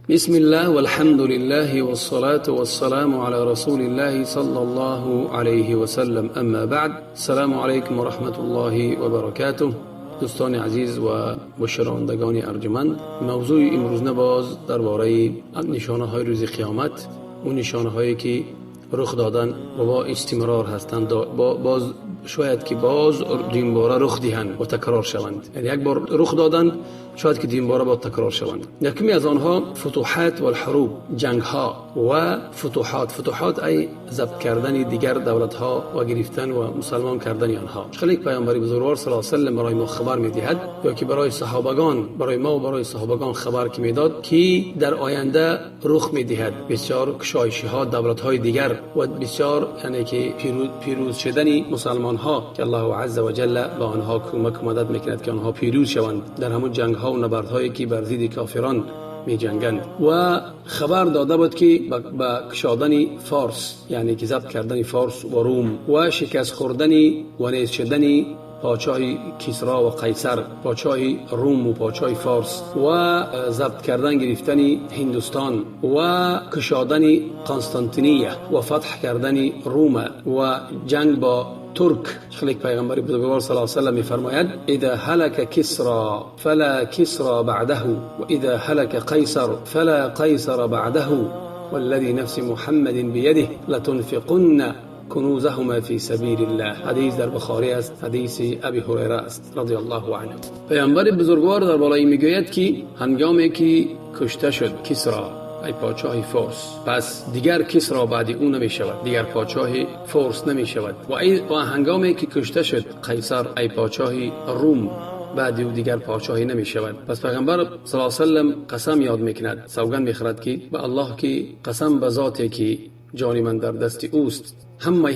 بسم الله والحمد لله والصلاة والسلام على رسول الله صلى الله عليه وسلم. اما بعد، السلام علیکم و رحمت الله و برکاته. دوستان عزیز و شنوندگان ارجمند، موضوع امروز باز درباره نشانه های روز قیامت و نشانه هایی که رخ دادن و با استمرار هستند، باز شاید که باز دین باره رخ دهند و تکرار شوند. یعنی یک بار رخ دادند، شاید که دین باره با تکرار شوند. یکی از آنها فتوحات و الحروب، جنگ ها و فتوحات ای ضبط کردن دیگر دولت ها و گرفتن و مسلمان کردن آنها. خلیق پیامبر بزرگوار صلی الله علیه و سلم برای ما خبر میدهد، یا که برای صحابگان، برای ما و برای صحابگان خبر که میداد که در آینده رخ میدهد بسیار کشایشی ها دولت های دیگر و بسیار، یعنی که پیروز شدن مسلمان ها که الله عز و جل با آنها کمک و مدد میکند که آنها پیروز شوند در همون جنگ ها و نبردهایی که بر ضد کافران می جنگند. و خبر داده بود که با کشادن فارس، یعنی که ضبط کردن فارس و روم و شکست خوردن و نیز شدن پادشاه کسرا و قیصر، پادشاه روم و پادشاه فارس، و ضبط کردن گرفتن هندوستان و کشادن قسطنطنیه و فتح کردن روم و جنگ با ترک. خلیق پیغمبر بزرگوار صلی الله علیه و سلم می‌فرماید: اذا هلك کسرا فلا کسرا بعده و اذا هلك قیصر فلا قیصر بعده والذي نفس محمد بيده لتنفقن کنوزهما فی سبیل الله. حدیث در بخاری است، حدیث ابی هریره است رضی الله عنه. پیامبر بزرگوار در بالای میگوید که هنگامی که کشته شد کسرا ای پادشاه فارس، پس دیگر کسرا بعد او نمی شود، دیگر پادشاه فارس نمی شود. و هنگامی که کشته شد قیصر ای پادشاه روم، بعد او دیگر پادشاهی نمی شود. پس پیغمبر صلی الله علیه و سلم قسم یاد میکند، سوگند میخورد که به الله که قسم به ذاتی که جان من در دست اوست،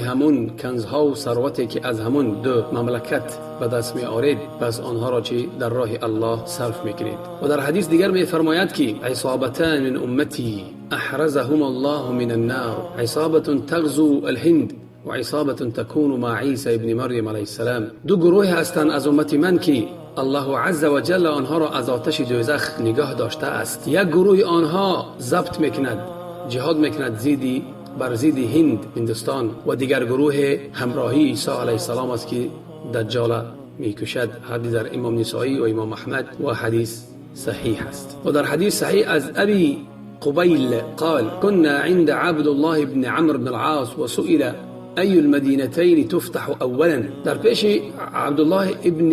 همون کنزها و ثروتی که از همون دو مملکت به دست می آورید، پس آنها را چی در راه الله صرف میکنید. و در حدیث دیگر می فرماید که عصابتان من امتی احرزهم الله من النار، عصابه تغزو الهند و عصابه تكون مع عیسی ابن مریم علیه السلام. دو گروه هستند از امت من که الله عز و جل آنها را از آتش دوزخ نگاه داشته است. یک گروه آنها ضبط میکند، جهاد میکند زیدی بر ضد هندوستان، و دیگر گروه همراهی عیسی علیه السلام است که دجال میکشد. حدیث در امام نسائی و امام احمد و حدیث صحیح است. و در حدیث صحیح از ابی قبیل قال: كنا عند عبد الله بن عمرو بن العاص وسئل ای المدینتین تفتح اولا. در پیش عبدالله ابن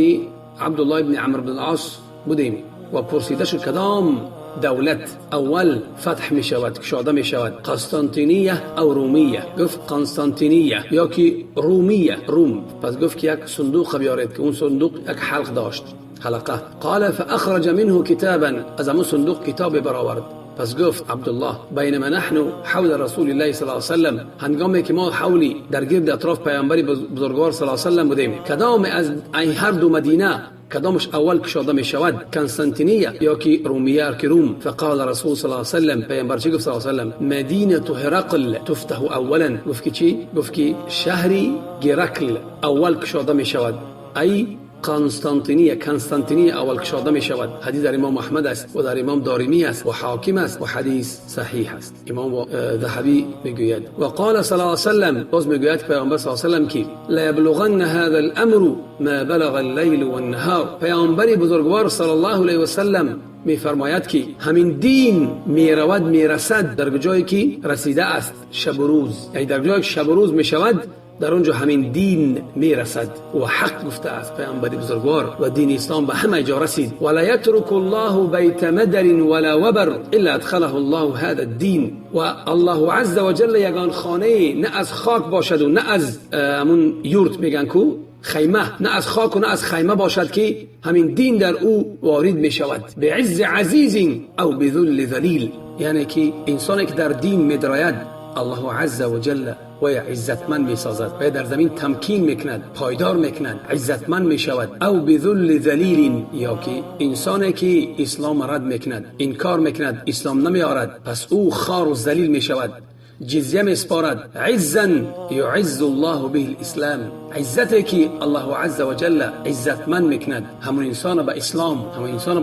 عمرو بن العاص بودیم و پرسیده شد کدام دولت اول فتح می شود، کشاده می شود، قسطنطینیه او رومیه؟ گفت قسطنطینیه یا که رومیه، روم. پس گفت که یک صندوق بیارید که اون صندوق یک حلق داشت، حلقه. قال فاخرج منه کتابا، از همون صندوق کتاب برآورد. پس گفت عبدالله: بینما نحن حول رسول الله صلی الله علیه و سلم، هنگامی که ما حولی در گرد اطراف پیامبر بزرگوار صلی الله علیه و سلم بودیم، کدام از این هر دو مدینه کدامش اول کشاده می شود، قسطنطینیه یا که رومیه که روم؟ فقال رسول صلی الله علیه و سلم، پیامبر چی گفت صلی الله علیه و سلم؟ مدینه هرقل تفتح اولا. گفت که چی؟ گفت که شهری هرقل اول کشاده می شود، ای قسطنطینیه اول کشاده می شود. حدیث در امام احمد است و در امام دارمی است و حاکم است و حدیث صحیح است. امام ذهبی میگوید و قال صلی الله علیه و سلم، باز میگوید پیامبر صلی الله علیه و سلم که لا یبلغن هذا الامر ما بلغ الليل والنهار. پیامبر بزرگوار صلی الله علیه و سلم میفرماید که همین دین میرود میرسد در جایی که رسیده است شب و روز، یعنی در جایی که شب و روز میشود در اونجا همین دین میرسد و حق گفته است پیامبر بزرگوار و دین اسلام به همه جا رسید. ولا یترک الله بیت مدر ولا وبر الا ادخله الله هذا الدین. و الله عز و جل یگان خانه نه از خاک باشد و نه از همون یورت میگن کو خیمه، نه از خاک و نه از خیمه باشد که همین دین در او وارد می شود. به عز عزیز او بذل ذلیل، یعنی که انسانی که در دین می دراید الله عز و جل و عزتمند می سازد و در زمین تمکین میکند، پایدار میکند، عزتمند می شود. او بذل ذلیل، یا که انسانی که اسلام رد میکند، انکار میکند، اسلام نمی آورد، پس او خار و ذلیل می شود. جزیه میسپارد. عزا یعز الله به الاسلام، عزتی که الله عز و جل عزتمند میکند همون انسان به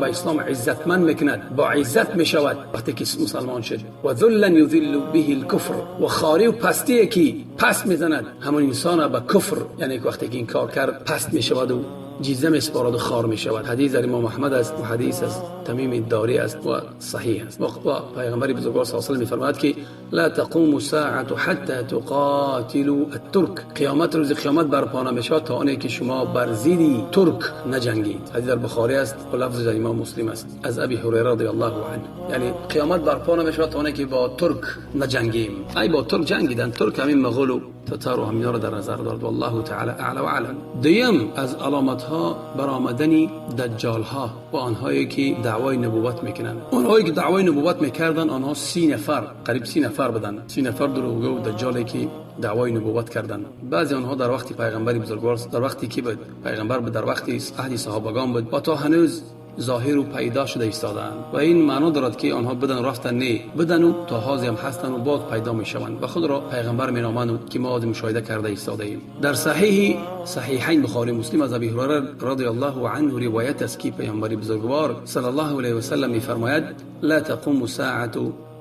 اسلام عزتمند میکند، با عزت میشود وقتی که مسلمان شد. و ذلا یذل به الکفر، و خاری و پستی که پست میزند همون انسان به کفر، یعنی وقتی که این کار کرد پست میشود و جزیه میسپارد و خار میشود. حدیث در امام احمد است و حدیث از تمیم الداری است و صحیح است. و پیغمبر بزرگوار صلی الله علیه و آله میفرماید که لا تقوم الساعه حتى تقاتلوا الترك، قیامت روز قیامت برپا نمیشود تا آنی که شما بر ضد ترک نجنگید. حدیث در بخاری است و لفظ در امام مسلم است از ابی هریره رضی الله عنه. یعنی قیامت برپا نمیشود تا آنی که با ترک نجنگیم. ای با ترک جنگیدن، ترک همین مغول و تتار و همینا را در نظر دارد. والله تعالی اعلی و اعلم. دیم از علامت ها برآمدن دجال ها و آنهایی که دعوای نبوت میکنند. آنهایی که دعوای نبوت میکردن آنها 30 نفر، قریب 30 نفر بودند. 30 نفر دروغگو و دجالی که دعوای نبوت کردند. بعضی آنها در وقت پیغمبر بزرگوار، در وقتی که بود پیغمبر بود، در وقت عهد صحابگان بود و تا هنوز ظاهر و پیدا شده ایستادند. و این معنا دارد که آنها بدن رفتن نه بدن و تا حاضر هم هستند و بعد پیدا میشوند و خود را پیغمبر مینامند که ما مشاهده کرده ایستاده ایم. در صحیحین بخاری مسلم از ابی هریره رضی الله عنه روایت است که پیغمبر بزرگوار صلی الله علیه و سلم میفرماید لا تقوم الساعه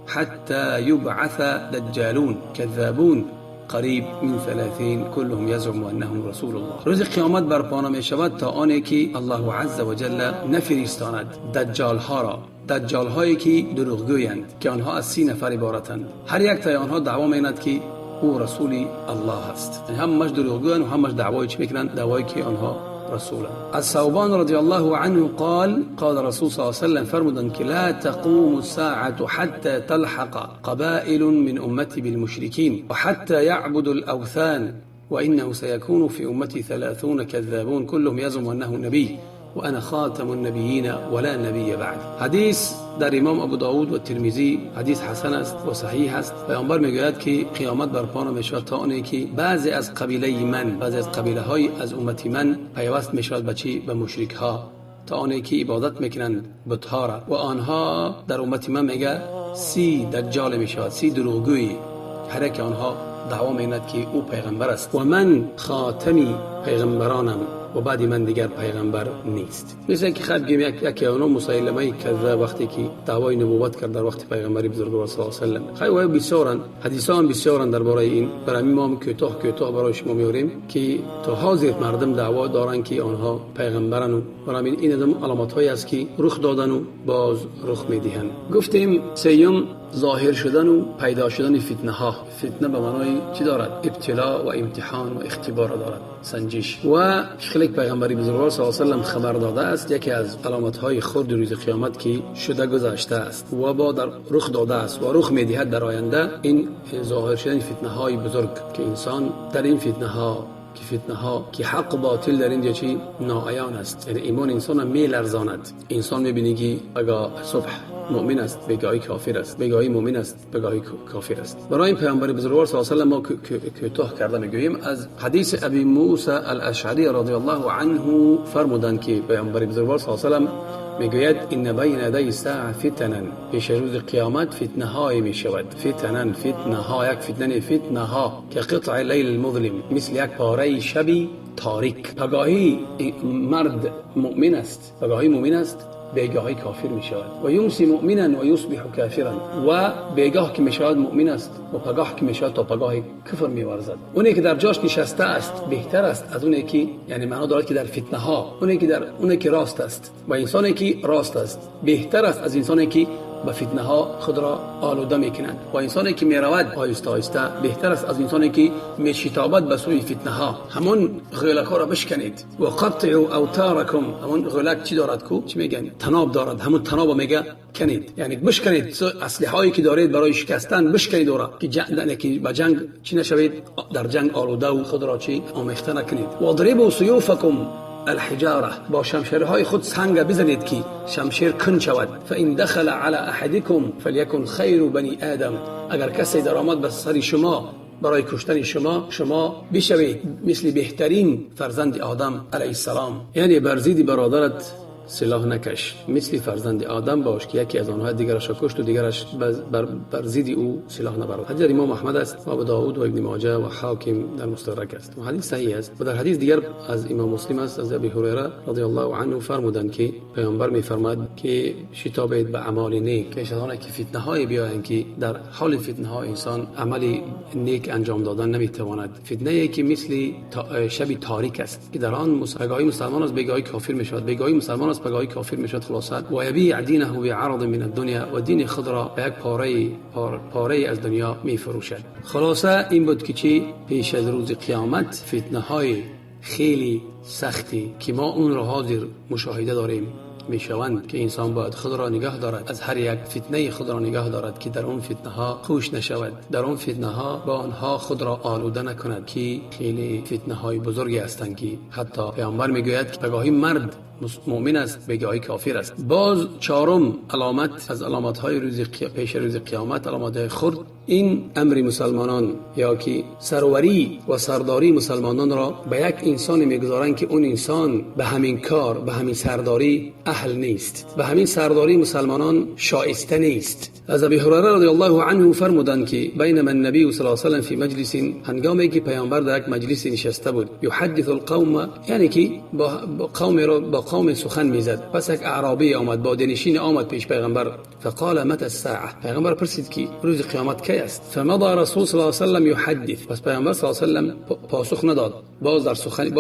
حتى يبعث دجالون كذابون قریب من 30 كلهم يزعم انهم رسول الله. روز قیامت برپا نمیشود تا آنی که الله عز و جل نفرستاند دجال ها را، دجال هایی که دروغگویند که آنها از 30 نفر عبارتند. هر یک تا آنها دعوا می‌کند که او رسول الله است. همش دروغگویند و همش دعوایی چی میکنند؟ دعوایی که آنها رسولا. از ثوبان رضی الله عنه قال رسول صلی الله علیه و سلم فرمودند که لا تقوم الساعه حتى تلحق قبائل من امتی بالمشركين وحتى يعبدوا الاوثان وانه سيكون في امتي 30 كذابون كلهم يزعم انه نبي وانا خاتم النبيين ولا نبي بعد. حدیث در امام ابو داود و ترمذی حدیث حسن است و صحیح است. پیامبر میگوید که قیامت برپا نمیشود تا آنی که بعضی از قبیله های از امتی من پیوست میشود به مشرک ها، تا آنی که عبادت میکنند بت‌ها را و آنها در امت من میگه 30 دجال میشود، 30 دروغگوی، هر یک آنها دعوا میکند که او پیغمبر است و من خاتمی پیغمبرانم و بعد من دیگر پیغمبر نیست. مثل که خب یکی اونو مسیلمه کذاب وقتی که دعوای نبوت کرد در وقت پیغمبر بزرگوار صلی الله علیه و سلم. خیلی بسیارن حدیثان بسیارن درباره این، برای ما کوتاه برای شما میاریم که تا حاضر مردم دعوا دارن که آنها پیغمبرن و برای این علامت‌هایی است که رخ دادن و باز رخ میدهند. گفتیم سیوم ظاهر شدن و پیدا شدن فتنه ها. فتنه به معنای چی دارد؟ ابتلا و امتحان و اختبار دارد، سنجش. و خلق پیغمبر بزرگوار صلی الله علیه و سلم خبر داده است یکی از علامت های خرد روز قیامت که شده گذشته است و با در رخ داده است و رخ میدهد در آینده، این ظاهر شدن فتنه های بزرگ که انسان در این فتنه ها که حق و باطل در اینجا چی ناعیان است. یعنی ایمان انسان میلرزاند. انسان میبینی که اگه صبح مؤمن است بگاهی کافر است، بگاهی مؤمن است بگاهی کافر است. برای این پیامبر بزرگوار صلی الله علیه و سلم ما کوتاه کرده میگوییم. از حدیث ابی موسی الاشعری رضی الله عنه فرمودند که پیامبر بزرگوار صلی الله علیه و سلم میگوید این بین یدی الساعه فتنا، پیش روز قیامت فتنه های میشود. فتنه ها که قطع لیل المظلم، مثل یک پاره شبی تاریک. پگاهی مرد مؤمن است بگاهی کافر می شود و یمسی مؤمنا و یصبح کافرا، و بگاه که می شود مؤمن است و پگاه که می شود تا پگاه کفر می ورزد. اونی که در جاش نشسته است بهتر است از اونی که، یعنی معنا دارد که در فتنه ها اونی که راست است و انسانی که راست است بهتر است از انسانی که به فتنه ها خود را آلوده میکنند. و انسانی که میرود آهسته بهتر است از انسانی که میشتابد به سوی فتنه ها. همون غلک ها را بشکنید و قطعوا اوتارکم. همون غلک چی دارد کو؟ چی میگن؟ تناب دارد. همون تناب میگه کنید، یعنی بشکنید اسلحه هایی که دارید برای شکستن بشکنید اورا که به جنگ چی نشوید، در جنگ آلوده و خود را چی آمیخته نکنید. و ضربوا سیوفکم الحجاره، با شمشیرهای خود سنگ بزنید که شمشیر کن شود. فان دخل على احدكم فليكن خير بني ادم، اگر کسی در آمد به سر شما برای کشتن شما بشوید مثل بهترین فرزند آدم علیه السلام. یعنی بر ضد برادرت سلاح نکش، مثل فرزند آدم باش که یکی از آنها دیگرش را کشت و دیگرش بر ضد او سلاح نبرد. حدیث امام احمد است و ابو داود و ابن ماجه و حاکم در مستدرک است و حدیث صحیح است. و در حدیث دیگر از امام مسلم است از ابی هریره رضی الله عنه فرمودند که پیامبر می‌فرماید که شتابید به اعمال نیک پیش از آن که فتنه های بیایند که در حال فتنه ها انسان عملی نیک انجام دادن نمیتواند. فتنه ای که مثل شب تاریک است که در آن بگاهی مسلمان از بگاهی کافر میشود، بگاهی مسلمان از بگاهی کافر میشود. خلاصه و یبیع دینه بعرض من الدنیا و دین خود را به یک پاره از دنیا میفروشد. خلاصه این بود که چی پیش از روز قیامت فتنه های خیلی سختی که ما اون را حاضر مشاهده داریم میشوند که انسان باید خود را نگاه دارد، از هر یک فتنه خود را نگاه دارد که در اون فتنه ها خوش نشود، در اون فتنه ها با آنها خود را آلوده نکند که خیلی فتنه های بزرگی هستند که حتی پیامبر میگوید که بگاهی مرد مؤمن است بگاهی کافر است. باز چهارم علامت از علامت های پیش روز قیامت، علامت های خرد، این امر مسلمانان یا که سروری و سرداری مسلمانان را به یک انسان میگذارند که اون انسان به همین کار، به همین سرداری اهل نیست، به همین سرداری مسلمانان شایسته نیست. از ابی هریره رضی الله عنه فرمودند که بینما النبی صلی الله علیه و سلم فی مجلس، هنگامی که پیامبر در یک مجلس نشسته بود، یحدث القوم، یعنی که با قوم سخن میزد. پس یک اعرابی آمد، با دنشین آمد پیش پیغمبر، فقال متى الساعه، پیغمبر پرسید که روز قیامت کی است؟ فمضى رسول صلی الله علیه و سلم یحدث، پس پیغمبر صلی الله علیه و سلم پاسخ نداد، باز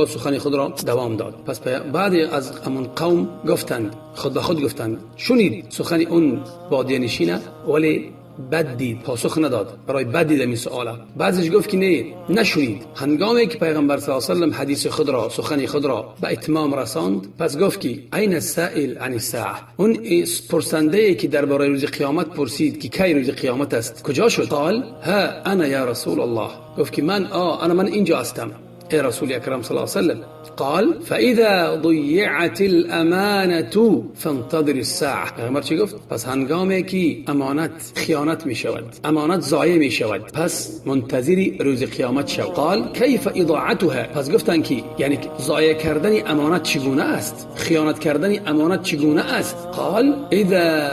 سخن خود را دوام داد. پس بعد از همون قوم گفتند، خود به خود گفتند، شنید سخن اون با دنشینه ولی بد دید، پاسخ نداد، برای بد دید این سواله. بعضیش گفت که نه نشنید. هنگامی که پیغمبر صلی الله علیه و سلم حدیث خود را، سخن خود را به اتمام رساند، پس گفت که این السائل عن الساعه، اون پرسنده که درباره روز قیامت پرسید که کی روز قیامت است کجا شد؟ قال ها انا یا رسول الله، گفت که من اینجا هستم ای رسول اکرم صلی الله علیه و سلم. قال فاذا ضيعت الامانه فانتظر الساعه، پیغمبر چی گفت؟ پس هنگامی که امانت خیانت می شود، امانت ضایع می شود، پس منتظری روز قیامت شو. قال کیف اضاعتها، پس گفتن که یعنی ضایع کردن امانت چگونه است، خیانت کردن امانت چگونه است؟ قال اذا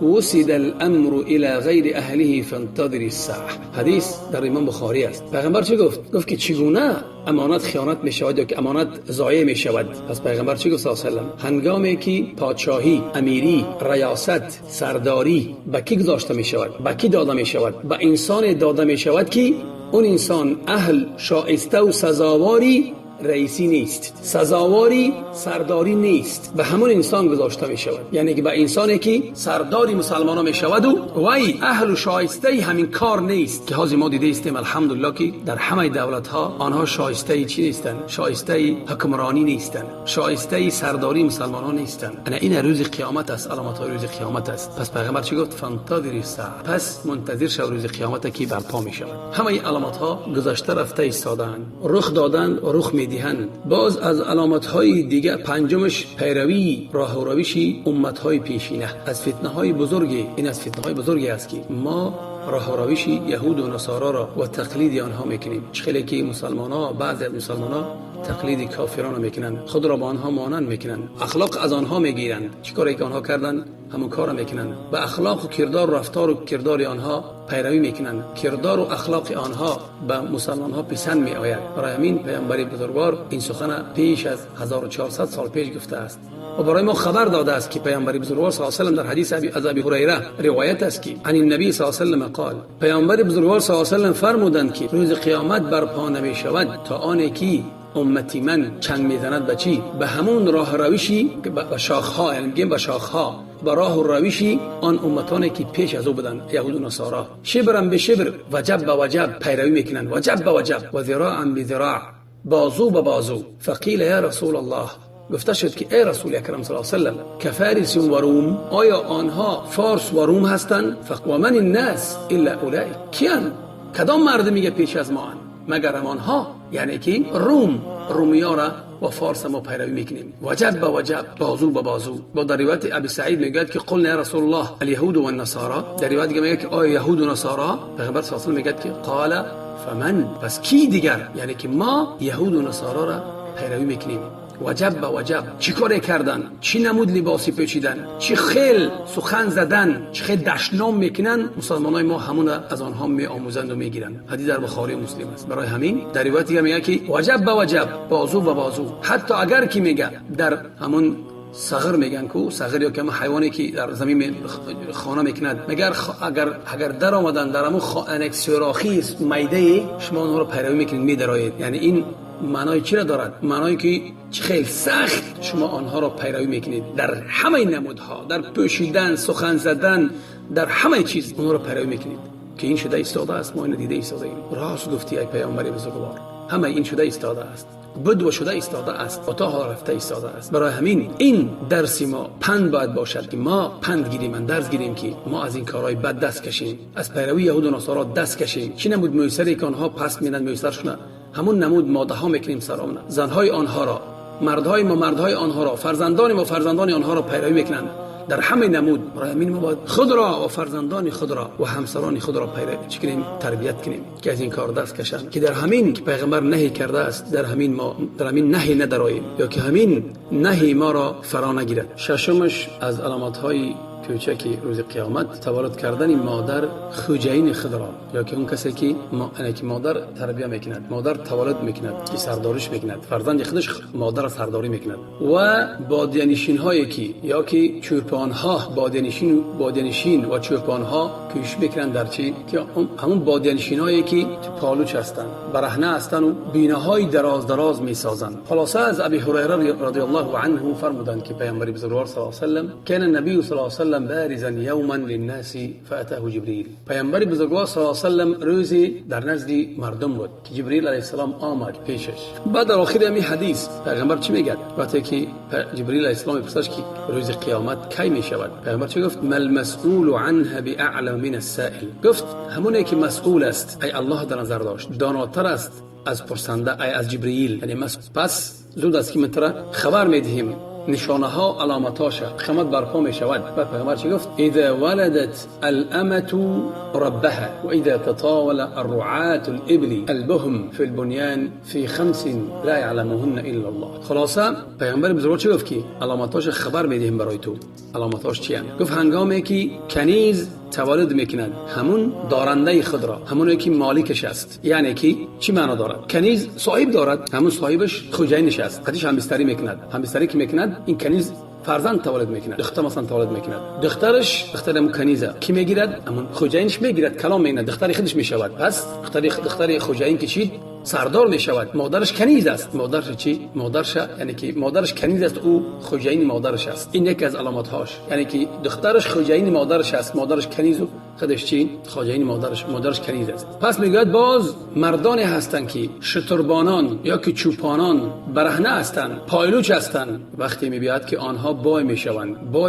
وسد الامر الى غیر اهله فانتظر الساعه، حدیث در امام بخاری است. پیغمبر چی گفت؟ گفت که چگونه امانت خیانت می شود یا که امانت ضایع می شود. پس پیغمبر چی گفت صلی الله علیه و سلم؟ هنگامی که پادشاهی، امیری، ریاست، سرداری به کی گذاشته می شود، به کی داده می شود، به انسان داده می شود که اون انسان اهل، شایسته و سزاواری رئیسی نیست، سزاواری سرداری نیست، به همون انسان گذاشته می شود. یعنی که به انسانی که سرداری مسلمانان می شود و وای اهل و شایسته همین کار نیست که حاضر ما دیده استیم الحمدلله که در همه دولت ها آنها شایسته چی نیستن؟ شایسته حکمرانی نیستن، شایسته سرداری مسلمانان نیستن. این روز قیامت است، علامت های روز قیامت است. پس پیغمبر چی گفت؟ فانتظر الساعه، پس منتظر شو روز قیامت که برپا می شود. همه این علامت ها گذشته رفته ایستادند، رخ دادند و رخ می دهند. باز از علامت های دیگه پنجمش پیروی راه و روش امت های پیشینه از فتنه های بزرگی. این از فتنه های بزرگی است که ما راه و روش یهود و نصارا را و تقلید آنها میکنیم. خیلی که مسلمان‌ها، بعضی از مسلمان‌ها تقلید کافران میکنند، خود را با آنها مانند میکنند، اخلاق از آنها میگیرند، چیکاری که آنها کردند همون کار میکنند، به اخلاق و کردار و رفتار و کردار آنها پیروی میکنند، کردار و اخلاق آنها به مسلمان‌ها پسند میآید. برای همین پیامبر بزرگوار این سخن پیش از 1400 سال پیش گفته است و برای ما خبر داده است که پیامبر بزرگوار صلی الله علیه و سلم در حدیث از ابی هریره روایت است که عن النبی صلی الله علیه و سلم قال، پیامبر بزرگوار صلی الله علیه و سلم فرمودند که روز قیامت برپا نمی شود تا آنی که امتی من چنگ میزند به چی؟ به همون راه روشی که به شاخها، یعنی میگیم به شاخها، به راه و روشی آن امتانی که پیش از او بودند، یهود و نصارا، شبرم به شبر، وجب به وجب پیروی میکنند، وجب به وجب و ذراعا به ذراع، بازو به بازو. فقیل یا رسول الله، گفته شد که ای رسول اکرم صلی الله علیه و سلم، کفارس و روم، آیا آنها فارس و روم هستند؟ و من الناس الا اولئک، کیان؟ کدام مردمی پیش از ما مگر آنها؟ یعنی که رومیان را و فارس ما پیروی میکنیم، وجب به وجب، بازو به بازو. با در روایت ابی سعید میگه که قلنا یا رسول الله الیهود و النصارى، در روایت میگه که آیا یهود و نصارا؟ پیغمبر صلی الله علیه و میگه که قال فمن، پس کی دیگر؟ یعنی که ما یهود و نصارا را پیروی میکنیم. وجب به وجب چی کار کردن، چی نمود لباسی پوشیدن، چی خیل سخن زدن، چی خیل دشنام میکنن، مسلمانای ما همون از آنها میآموزند و میگیرن. حدیث در بخاری و مسلم است. برای همین در روایت میگه که وجب به وجب، بازو به بازو، حتی اگر کی میگه در همون صغر میگن کو صغر یا که حیوانی که در زمین خانه میکند، مگر اگر در آمدن در همون سوراخی میده شما اونها رو پیروی میکنید میدرایید. یعنی این معنای چی را دارد؟ معنایی که خیلی سخت شما آنها را پیروی میکنید در همه نمودها، در پوشیدن، سخن زدن، در همه چیز اونها را پیروی میکنید که این شده ایستاده است. ما این دیده ایستاده ایم. راست گفتی ای پیامبر بزرگوار، همه این شده ایستاده است، بود و شده ایستاده است، اتاق رفته ایستاده است. برای همین این درس ما پند باید باشد که ما پند گیریم، درس گیریم که ما از این کارهای بد دست کشیم، از پیروی یهود و نصارا دست کشیم. چی نمود میسری که آنها پست میدن میسرشون، همون نمود ماده ها میکنیم سرامون، زنهای آنها را، مردهای ما مردهای آنها را، فرزندان ما فرزندان آنها را پیروی میکنند در همه نمود. برای همین ما باید خود را و فرزندان خود را و همسران خود را پیروی کنیم، تربیت کنیم که از این کار دست کشند، که در همین که پیغمبر نهی کرده است در همین ما در همین نهی ندراییم، یا که همین نهی ما را فرا نگیرد. ششمش از علامات های کوچکی روز قیامت تولد کردن مادر خوجین خود را، یا که اون کسی که مادر تربیت میکند، مادر تولد میکند، که سرداریش میکند، فرزند خودش مادر سرداری میکند. و بادیانشین هایی که یا که چوپان ها بادیانشین و چوپان ها کوش میکنند در چی، که همون بادیانشین هایی که پالوچ هستند، برهنه هستند و بیناهای دراز دراز میسازند. خلاصه از ابی هریره رضی الله عنه فرمودند که پیامبر بزرگوار صلی الله علیه و سلم کان النبی صلی الله علیه و سلم بارزا یوما للناس فاتاه جبرئیل. پیامبر بزرگوار صلی الله علیه و سلم روزی در نزد مردم بود که جبرئیل علیه السلام آمد پیشش. بعد در آخر همین حدیث پیامبر چی میگه؟ وقتی که جبرئیل علیه السلام پرسش که روز قیامت کی میشود، پیامبر چی گفت؟ مل مسئول عنها باعلم من السائل. گفت همونی که مسئول است ای الله در نظر داشت داناتر است از پرسنده ای از جبرئیل. یعنی پس زود است که من ترا خبر میدهیم نشانه ها علامتاش قیامت برپا می شود. و پیغمبر چی گفت؟ اذا ولدت الامه ربها و اذا تطاول الرعاة الابل البهم في البنيان في 5 لا يعلمهن الا الله. خلاصه پیغمبر بزرگ چی گفت که علامتاش خبر میدیم برای تو. علامتاش چی هستند؟ گفت هنگامی که کنیز تولد میکند همون دارنده خود را، همونی که مالکش است. یعنی که چی معنا دارد؟ کنیز صاحب دارد، همون صاحبش خوجینش است، خودش همبستری میکند. همبستری که میکند این کنیز فرزند تولد میکند، دختر مثلا تولد میکند، دختر هم کنیزه کی میگیرد؟ همون خوجینش میگیرد، کلام میکند، دختر خودش میشود. پس دختر خوجین که چی سردار می شود، مادرش کنیز است. مادرش چی؟ مادرش یعنی که مادرش کنیز است، او خوجین مادرش است. این یکی از علامات هاش، یعنی که دخترش خوجین مادرش است، مادرش کنیز و خودش چی؟ خوجین مادرش کنیز است. پس میگوید باز مردانی هستند که شتربانان یا که چوپانان برهنه هستند، پایلوچ هستند، وقتی میبیاد که آنها بای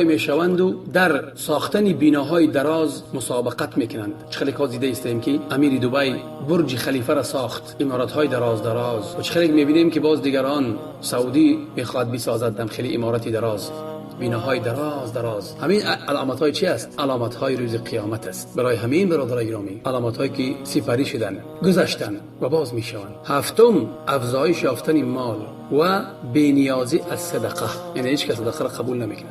میشوند و در ساختن بیناهای دراز مسابقت میکنند. خیلی کازیده استیم که امیر دبی برج خلیفه را ساخت، های دراز و چه میبینیم که باز دیگران سعودی میخواد بسازد دم خیلی اماراتی دراز، بیناهای دراز. همین علامت های چی است؟ علامت های روز قیامت است. برای همین برادرای گرامی علامت هایی که سپری شدن، گذشتن و باز میشوند. هفتم افزایش یافتن مال و بی‌نیازی از صدقه، یعنی هیچ کس صدقه را قبول نمیکنه.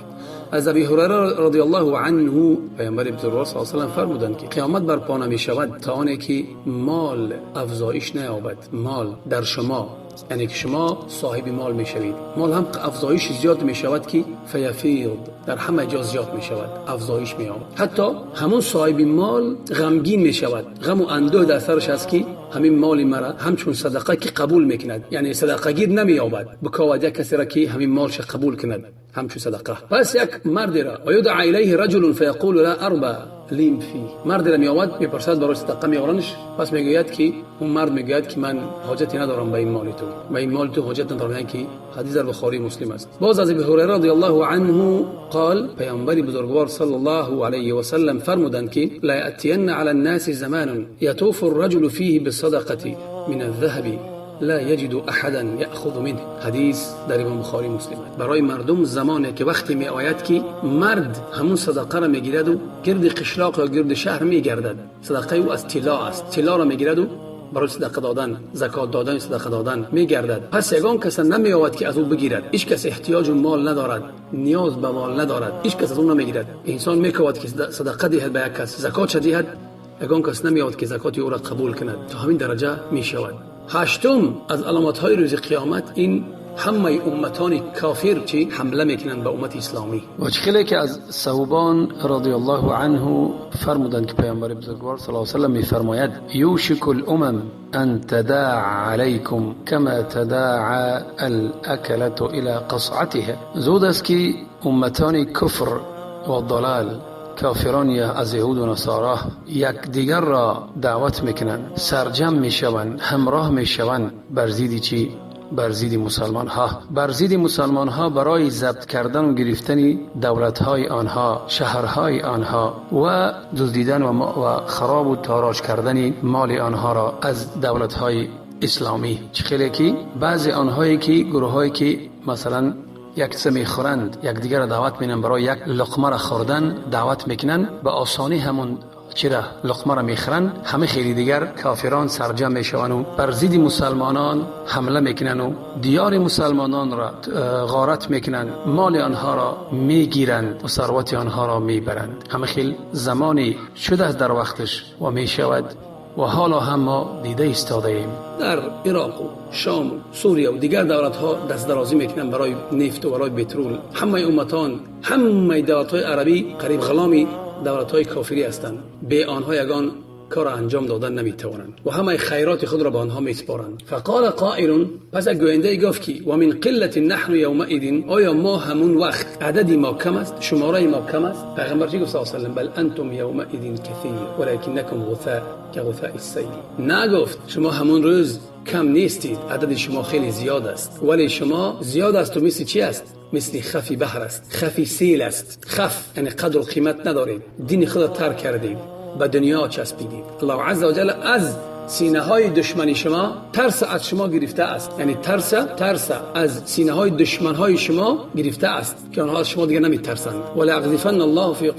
از ابی هریره رضی الله عنه پیامبر بزرگوار صلی الله علیه و سلم فرمودند که قیامت برپا نمی‌شود تا آنی که مال افزایش نیابد. مال در شما، یعنی که شما صاحب مال میشوید، مال هم افزایش زیاد میشود که فیفیض در همه جا زیاد میشود، افزایش مییابد. حتی همون صاحب مال غمگین میشود، غم و اندوه در سرش است که همین مال مرا همچون صدقه که قبول میکند، یعنی صدقه گیر نمییابد بکاوجه کسی را که همین مالش قبول کند همچون صدقه. پس یک مرد را و یدعى الیه رجل فیقول لا اربع لیم فی، مرد را میآورد میپرسد برای صدقه میآورنش، پس میگوید که اون مرد میگوید که من حاجتی ندارم به این مال تو، و این مال تو حاجت ندارم، که حدیث در بخاری مسلم است. باز از ابی هریره رضی الله عنه قال پیامبر بزرگوار صلی الله علیه و سلم فرمودند که لا یأتین علی الناس زمان یطوف الرجل فیه بالصدقه من الذهب لا یجد احدا یأخذ منه. حدیث در امام بخاری مسلم. برای مردم زمانی که وقتی می آید که مرد همون صدقه را میگیرد و گرد قشلاق یا گرد شهر میگردد، صدقه او از طلا است، طلا را میگیرد و برای صدقه دادن، زکات دادن، صدقه دادن میگردد. پس یگان کس نمیآید که از او بگیرد. هیچ کس احتیاج مال ندارد، نیاز به مال ندارد، هیچ کس از اون نمیگیرد. انسان میکواد که صدقه دهد به یک کس، زکات دهد، یگان کس نمیآید که زکات او را قبول کند. تا همین درجه میشود. هشتم از علامت های روز قیامت این همه امتان کافر چی حمله میکنند به امت اسلامی. و خیلی که از ثوبان رضی الله عنه فرمودند که پیامبر بزرگوار صلی الله علیه و سلم میفرماید یوشک الامم ان تداعى علیکم کما تداعى الاکلة الى قصعتها. زود است که امتان کفر و ضلال، کافران یا از یهود و نصارا یک دیگر را دعوت میکنند، سرجم میشوند، همراه میشوند بر ضد چی؟ بر ضد مسلمان ها، بر ضد مسلمان ها برای ضبط کردن و گرفتن دولت های آنها، شهرهای آنها و دزدیدن و خراب و تاراج کردن مال آنها را از دولت های اسلامی. خیلی که بعضی آنهایی که گروه هایی که مثلا یک چیز میخورند یک دیگر را دعوت میکنن برای یک لقمه را خوردن، دعوت میکنن، به آسانی همون چرا لقمه را میخورن، همه خیلی دیگر کافران سرجم میشوند و بر ضد مسلمانان حمله میکنن و دیار مسلمانان را غارت میکنن، مال آنها را میگیرند و ثروت آنها را میبرند. همه خیلی زمانی شده است در وقتش و میشود و حالا هم ما دیده ایستاده ایم. در عراق و شام و سوریه و دیگر دولت ها دست درازی میکنن برای نفت و برای پترول. همه امتان، همه دولت های عربی قریب غلامی دولت های کافری هستند. به آنها یگان کار انجام دادن نمیتوانند و همه خیرات خود را به آنها میسپارند. فقال قائل، پس گوینده گفت که و من قلت نحن یومئذ، آیا ما همون وقت عددی ما کم است، شماره ما کم است؟ پیغمبر چی گفت صلی الله علیه و بل انتم یومئذ کثیر ولکنکم غثاء کغثاء السیل. نگفت شما همون روز کم نیستید، عدد شما خیلی زیاد است، ولی شما زیاد است و مثل چی است؟ مثل خفی بحر است، خفی سیل است. خف یعنی قدر و قیمت ندارید، دین خود ترک کردید، به دنیا چسبیدید. الله عز و جل از سینه های دشمنی شما ترس از شما گرفته است، یعنی ترس از سینه های دشمن های شما گرفته است که آنها از شما دیگه نمیترسند. وليقذفن الله فی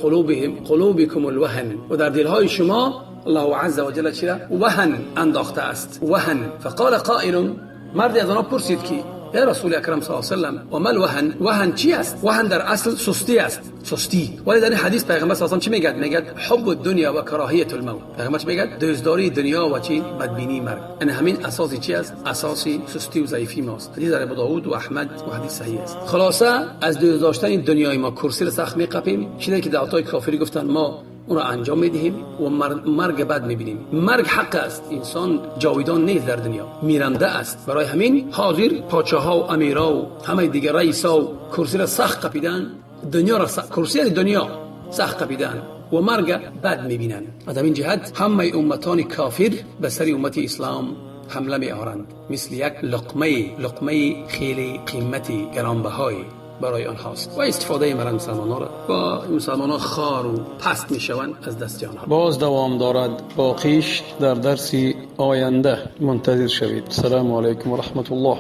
قلوبکم الوهن، و در دل های شما الله عز و جل چرا وهن انداخته است. وهن. فقال قائل، مردی از آنها پرسید که یا رسول اکرم صلی الله علیه و سلم و ما الوهن، وهن چی است؟ وهن در اصل سستی است، سستی. ولی در این حدیث پیغمبر صلی الله علیه و سلم چی میگه؟ حب الدنیا و کراهیت الموت. پیغمبر چی میگه؟ دوزداری دنیا و چی؟ بدبینی مرگ. این همین اساسی چی است؟ اساسی سستی و ضعیفی ماست. حدیث در ابو داود و احمد و حدیث صحیح است. خلاصه از دوز داشتن دنیای ما کرسی را سخت میقپیم. چیزی که دعوتای کافری گفتن ما اون را انجام میدهیم و مرگ بعد میبینیم. مرگ حق است، انسان جاویدان نیست در دنیا، میرنده است. برای همین حاضر پادشاها و امیرا و همه دیگر رئیسا و کرسی را سخت قپیدن، دنیا را کرسی دنیا سخت قپیدن و مرگ بعد میبینن. از این جهت همه امتان کافر به سر امت اسلام حمله میآورند، مثل یک لقمه خیلی قیمتی گرانبهای برای آنهاست و استفاده مرن مسلمانان را با مسلمانان خار و پست میشوند از دست آنها. باز دوام دارد، باقیش در درسی آینده منتظر شوید. السلام علیکم و رحمت الله.